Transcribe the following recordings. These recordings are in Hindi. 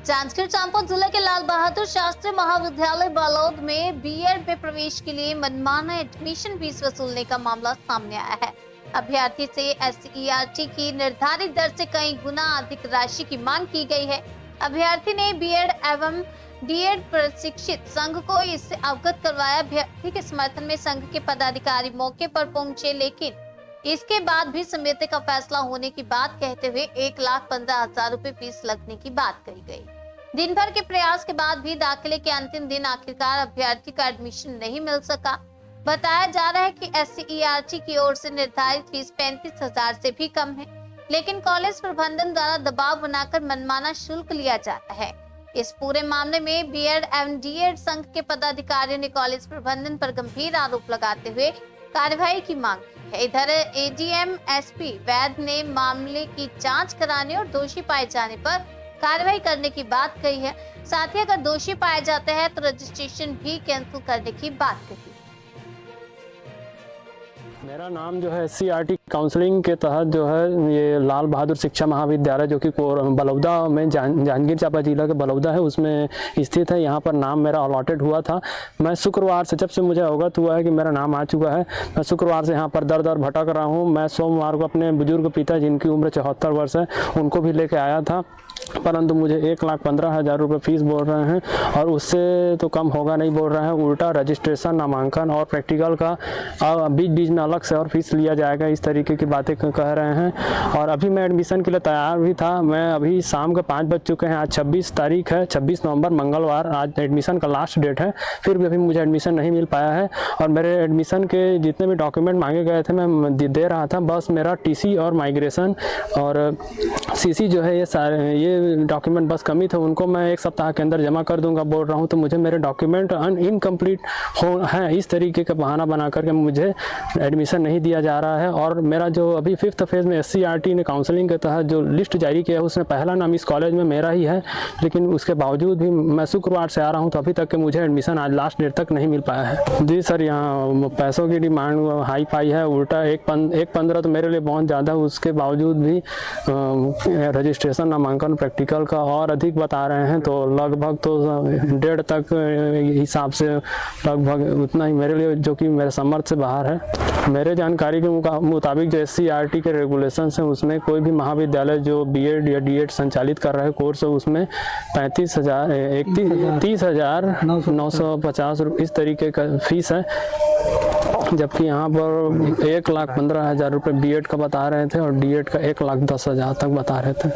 जांजगीर चांपा जिले के लाल बहादुर शास्त्री महाविद्यालय बालोद में बीएड में प्रवेश के लिए मनमाना एडमिशन फीस वसूलने का मामला सामने आया है। अभ्यर्थी से एसईआरटी की निर्धारित दर से कई गुना अधिक राशि की मांग की गई है। अभ्यर्थी ने बीएड एवं डीएड प्रशिक्षित संघ को इससे अवगत करवाया। अभ्यर्थी के समर्थन में संघ के पदाधिकारी मौके पर पहुंचे, लेकिन इसके बाद भी समिति का फैसला होने की बात कहते हुए 1,15,000 रुपए फीस लगने की बात कही गई। दिन भर के प्रयास के बाद भी दाखिले के अंतिम दिन आखिरकार अभ्यर्थी का एडमिशन नहीं मिल सका। बताया जा रहा है कि एसईआरटी की ओर से निर्धारित फीस 35,000 से भी कम है, लेकिन कॉलेज प्रबंधन द्वारा दबाव बनाकर मनमाना शुल्क लिया जाता है। इस पूरे मामले में बीएड एवं डीएड संघ के पदाधिकारियों ने कॉलेज प्रबंधन पर गंभीर आरोप लगाते हुए कार्रवाई की मांग की है। इधर एडीएम एसपी वैद ने मामले की जांच कराने और दोषी पाए जाने पर कार्रवाई करने की बात कही है। साथ ही अगर दोषी पाए जाते हैं तो रजिस्ट्रेशन भी कैंसिल करने की बात कही। मेरा नाम जो है एससीईआरटी काउंसलिंग के तहत जो है ये लाल बहादुर शिक्षा महाविद्यालय जो कि बलौदा में जांजगीर चांपा जिला के बलौदा है उसमें स्थित है। यहाँ पर नाम मेरा अलॉटेड हुआ था। मैं शुक्रवार से, जब से मुझे अवगत हुआ है कि मेरा नाम आ चुका है, मैं शुक्रवार से यहाँ पर दर दर भटक रहा हूँ। मैं सोमवार को अपने बुजुर्ग पिता जिनकी उम्र 74 वर्ष है उनको भी लेके आया था, परंतु मुझे 1,15,000 रुपये फीस बोल रहे हैं और उससे तो कम होगा नहीं बोल रहे हैं। उल्टा रजिस्ट्रेशन, नामांकन और प्रैक्टिकल का बीच बीच में अलग से और फीस लिया जाएगा, इस तरीके की बातें कह रहे हैं। और अभी मैं एडमिशन के लिए तैयार भी था। मैं अभी शाम के 5 बज चुके हैं। आज 26 तारीख है, 26 नवंबर मंगलवार, आज एडमिशन का लास्ट डेट है। फिर भी अभी मुझे एडमिशन नहीं मिल पाया है और मेरे एडमिशन के जितने भी डॉक्यूमेंट मांगे गए थे मैं दे रहा था। बस मेरा टीसी और माइग्रेशन और सीसी जो है ये डॉक्यूमेंट बस कमी थे, उनको मैं 1 सप्ताह के अंदर जमा कर दूंगा बोल रहा हूं। तो मुझे मेरे डॉक्यूमेंट इनकम्प्लीट हैं, इस तरीके का बहाना बना करके मुझे एडमिशन नहीं दिया जा रहा है। और मेरा जो अभी 5th फेज में एससीईआरटी ने काउंसलिंग के तहत जो लिस्ट जारी किया है उसमें पहला नाम इस कॉलेज में मेरा ही है, लेकिन उसके बावजूद भी मैं शुक्रवार से आ रहा हूँ तो अभी तक के मुझे एडमिशन आज लास्ट डेट तक नहीं मिल पाया है। जी सर, यहाँ पैसों की डिमांड हाई फाई है। उल्टा 1,15 तो मेरे लिए बहुत ज़्यादा है, उसके बावजूद भी रजिस्ट्रेशन, नामांकन, प्रैक्टिकल का और अधिक बता रहे हैं। तो लगभग तो 1.5 तक हिसाब से लगभग उतना ही मेरे लिए, जो कि मेरे समर्थ से बाहर है। मेरे जानकारी के मुताबिक जो एससीईआरटी के रेगुलेशंस हैं उसमें कोई भी महाविद्यालय जो बीएड या डीएड संचालित कर रहे हैं कोर्स है उसमें 30,950 रुपये इस तरीके का फीस है, जबकि यहाँ पर 1,15,000 रुपये बीएड का बता रहे थे और डीएड का 1,10,000 तक बता रहे थे।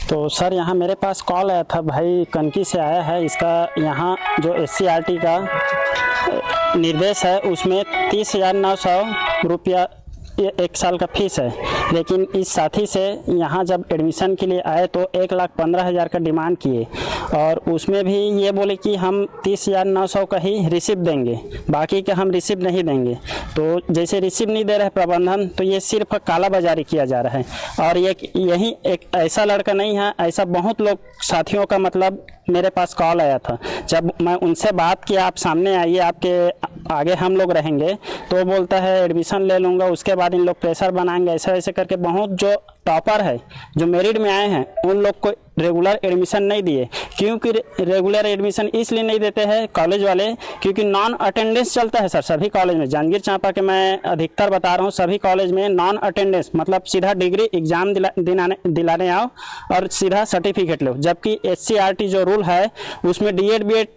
तो सर, यहाँ मेरे पास कॉल आया था, भाई कनकी से आया है। इसका यहाँ जो एससीईआरटी का निर्देश है उसमें 30,900 रुपया 1 साल का फीस है, लेकिन इस साथी से यहाँ जब एडमिशन के लिए आए तो 1,15,000 का डिमांड किए और उसमें भी ये बोले कि हम 30,900 का ही रिसिप्ट देंगे, बाकी का हम रिसिप्ट नहीं देंगे। तो जैसे रिसिप्ट नहीं दे रहे प्रबंधन, तो ये सिर्फ काला बाजारी किया जा रहा है। और यही एक ऐसा लड़का नहीं है, ऐसा बहुत लोग साथियों का मतलब मेरे पास कॉल आया था। जब मैं उनसे बात किया, आप सामने आइए, आपके आगे हम लोग रहेंगे, तो बोलता है एडमिशन ले लूँगा, उसके बाद इन लोग प्रेशर बनाएंगे, ऐसा ऐसे करके बहुत जो टॉपर है, जो मेरिट में आए हैं, उन लोग को रेगुलर एडमिशन नहीं दिए। क्योंकि रेगुलर एडमिशन इसलिए नहीं देते हैं कॉलेज वाले, क्योंकि नॉन अटेंडेंस चलता है सर सभी कॉलेज में। जांजगीर चांपा के मैं अधिकतर बता रहा हूँ, सभी कॉलेज में नॉन अटेंडेंस मतलब सीधा डिग्री एग्जाम दिलाने आओ और सीधा सर्टिफिकेट लो। जबकि एससीईआरटी जो रूल है उसमें डीएड बीएड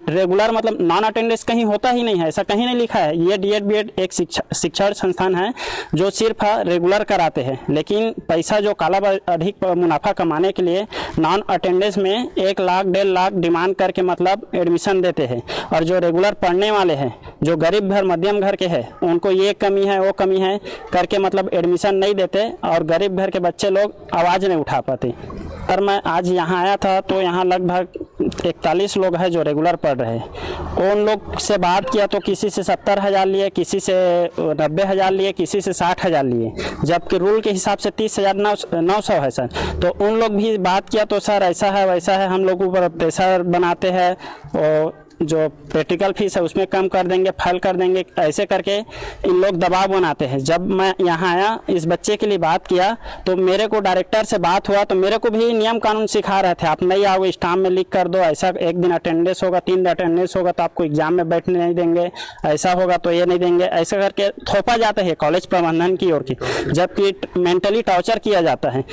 रेगुलर मतलब नॉन अटेंडेंस कहीं होता ही नहीं है, ऐसा कहीं नहीं लिखा है। ये डीएड बीएड एक शिक्षण संस्थान है जो सिर्फ रेगुलर कराते हैं, लेकिन पैसा जो काला अधिक मुनाफा कमाने के लिए नॉन अटेंडेंस में 1 लाख 1.5 लाख डिमांड करके मतलब एडमिशन देते हैं। और जो रेगुलर पढ़ने वाले हैं, जो गरीब घर मध्यम घर के हैं, उनको ये कमी है वो कमी है करके मतलब एडमिशन नहीं देते और गरीब घर के बच्चे लोग आवाज़ नहीं उठा पाते। पर मैं आज यहाँ आया था तो यहाँ लगभग 41 लोग हैं जो रेगुलर पढ़ रहे हैं। उन लोग से बात किया तो किसी से 70,000 लिए, किसी से 90,000 लिए, किसी से 60,000 लिए, जबकि रूल के हिसाब से 30,900 है सर। तो उन लोग भी बात किया तो सर ऐसा है वैसा है, हम लोग ऊपर प्रेशर बनाते हैं और जो प्रैक्टिकल फीस है उसमें कम कर देंगे, फाइल कर देंगे, ऐसे करके इन लोग दबाव बनाते हैं। जब मैं यहाँ आया इस बच्चे के लिए बात किया तो मेरे को डायरेक्टर से बात हुआ तो मेरे को भी नियम कानून सिखा रहे थे, आप नहीं आओगे स्टाम्प में लिख कर दो, ऐसा एक दिन अटेंडेंस होगा, 3 दिन अटेंडेंस होगा तो आपको एग्जाम में बैठने नहीं देंगे, ऐसा होगा तो ये नहीं देंगे, ऐसा करके थोपा जाता है कॉलेज प्रबंधन की ओर की, जबकि मेंटली टॉर्चर किया जाता है।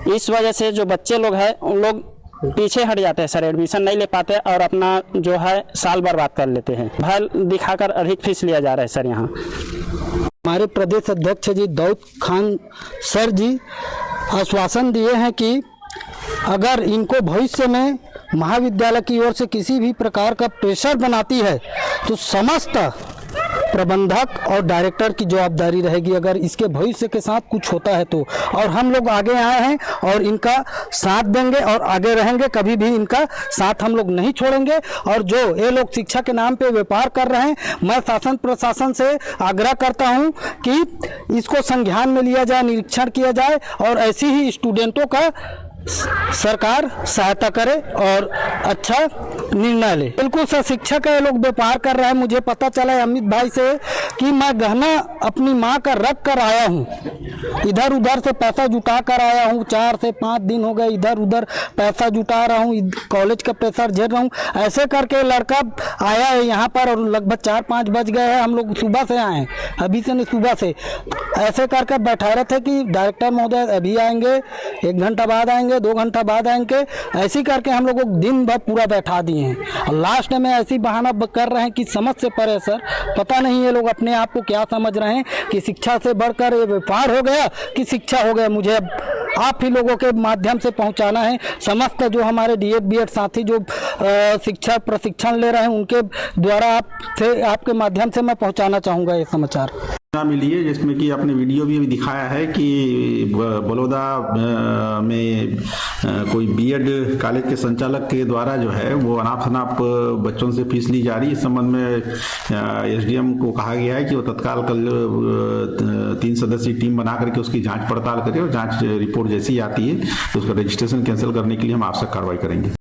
इस वजह से जो बच्चे लोग हैं उन लोग पीछे हट जाते हैं सर, एडमिशन नहीं ले पाते और अपना जो है साल बर्बाद कर लेते हैं। भल दिखाकर अधिक फीस लिया जा रहा है सर। यहाँ हमारे प्रदेश अध्यक्ष जी दाऊद खान सर जी आश्वासन दिए हैं कि अगर इनको भविष्य में महाविद्यालय की ओर से किसी भी प्रकार का प्रेशर बनाती है तो समस्त प्रबंधक और डायरेक्टर की जवाबदारी रहेगी, अगर इसके भविष्य के साथ कुछ होता है तो। और हम लोग आगे आए हैं और इनका साथ देंगे और आगे रहेंगे, कभी भी इनका साथ हम लोग नहीं छोड़ेंगे। और जो ये लोग शिक्षा के नाम पे व्यापार कर रहे हैं, मैं शासन प्रशासन से आग्रह करता हूं कि इसको संज्ञान में लिया जाए, निरीक्षण किया जाए और ऐसी ही स्टूडेंटों का सरकार सहायता करे और अच्छा निर्णय ले। बिल्कुल सर, शिक्षा का ये लोग व्यापार कर रहे हैं। मुझे पता चला है अमित भाई से कि मैं गहना अपनी माँ का रख कर आया हूँ, इधर उधर से पैसा जुटा कर आया हूँ, 4 से 5 दिन हो गए इधर उधर पैसा जुटा रहा हूँ, कॉलेज का प्रेशर झेल रहा हूँ। ऐसे करके लड़का आया है यहाँ पर और लगभग 4-5 बज गए हैं, हम लोग सुबह से आए हैं, अभी से नहीं सुबह से ऐसे करके बैठा रहे थे कि डायरेक्टर महोदय अभी आएंगे, 1 घंटा बाद आएंगे, 2 घंटा बाद आएंगे, ऐसी करके हम लोगों को दिन भर पूरा बैठा दिए हैं। और लास्ट में ऐसी बहाना कर रहे हैं कि समझ से परे सर, पता नहीं ये लोग अपने आप को क्या समझ रहे हैं कि शिक्षा से बढ़कर ये व्यापार हो गया कि शिक्षा हो गया। मुझे अब आप ही लोगों के माध्यम से पहुंचाना है, समस्त जो हमारे डीएड बीएड साथी जो शिक्षा प्रशिक्षण ले रहे हैं उनके द्वारा आपके माध्यम से मैं पहुंचाना चाहूँगा ये समाचार मिली है, जिसमें कि आपने वीडियो भी अभी दिखाया है कि बलौदा में कोई बीएड कॉलेज के संचालक के द्वारा जो है वो अनाप शनाप बच्चों से फीस ली जा रही है। इस संबंध में एसडीएम को कहा गया है कि वो तत्काल कल 3 सदस्यीय टीम बना करके उसकी जांच पड़ताल करे और जांच रिपोर्ट जैसी आती है तो उसका रजिस्ट्रेशन कैंसिल करने के लिए हम आवश्यक कार्रवाई करेंगे।